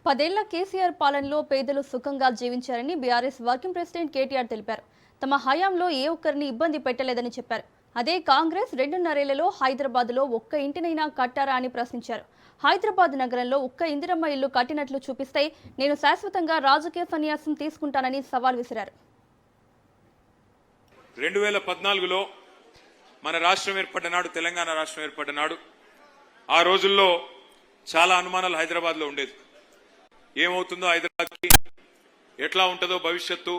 10 ఏళ్ల కేసీఆర్ పాలనలో పేదలు సుఖంగా జీవించారని బీఆర్ఎస్ వర్కింగ్ ప్రెసిడెంట్ కేటీఆర్ తెలిపారు. తమ హయాంలో ఏ ఒక్కరిని ఇబ్బంది పెట్టలేదని చెప్పారు. అదే కాంగ్రెస్ 2.5 ఏళ్లలో హైదరాబాద్లో ఒక్క ఇంటినైనా కట్టారా అని ప్రశ్నించారు. హైదరాబాద్ నగరంలో ఒక్క ఇందిరమ్మ ఇల్లు కట్టినట్లు చూపిస్తే నేను శాశ్వతంగా రాజకీయ సన్యాసం తీసుకుంటానని సవాల్ విసిరారు. 2014లో మన రాష్ట్రం ఏర్పడ్డ నాడు, తెలంగాణ రాష్ట్రం ఏర్పడ్డ నాడు ఆ రోజుల్లో చాలా అనుమానాలు హైదరాబాద్లో ఉండేది. ఏమవుతుందో హైదరాబాద్కి, ఎట్లా ఉంటుందో భవిష్యత్తు,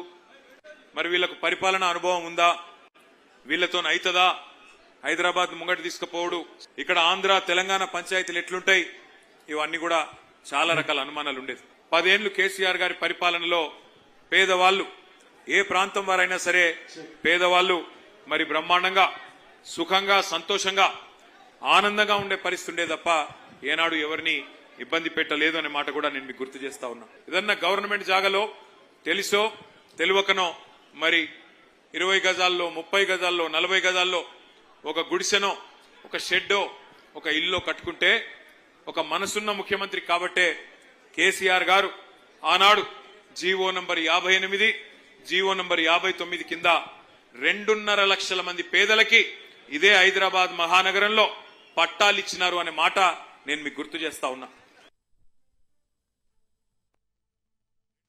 మరి వీళ్లకు పరిపాలన అనుభవం ఉందా, వీళ్లతో అవుతుందా, హైదరాబాద్ ముంగటి తీసుకుపోవడు, ఇక్కడ ఆంధ్ర తెలంగాణ పంచాయతీలు ఎట్లుంటాయి, ఇవన్నీ కూడా చాలా రకాల అనుమానాలు ఉండేది. 10 ఏళ్లు కేసీఆర్ గారి పరిపాలనలో పేదవాళ్లు, ఏ ప్రాంతం వారైనా సరే పేదవాళ్లు మరి బ్రహ్మాండంగా సుఖంగా సంతోషంగా ఆనందంగా ఉండే పరిస్థితి ఉండే తప్ప ఏనాడు ఎవరిని ఇబ్బంది పెట్టలేదు అనే మాట కూడా నేను మీకు గుర్తు చేస్తా ఉన్నా. ఏదన్నా గవర్నమెంట్ జాగాలో తెలుసో తెలియకనో మరి 20 గజాల్లో, 30 గజాల్లో, 40 గజాల్లో ఒక గుడిసెనో, ఒక షెడ్డో, ఒక ఇల్లు కట్టుకుంటే ఒక మనసున్న ముఖ్యమంత్రి కాబట్టే కేసీఆర్ గారు ఆనాడు జీవో నంబర్ 58, జీవో నంబర్ 59 కింద 2.5 లక్షల మంది పేదలకి ఇదే హైదరాబాద్ మహానగరంలో పట్టాలిచ్చినారు అనే మాట నేను మీకు గుర్తు చేస్తా ఉన్నా.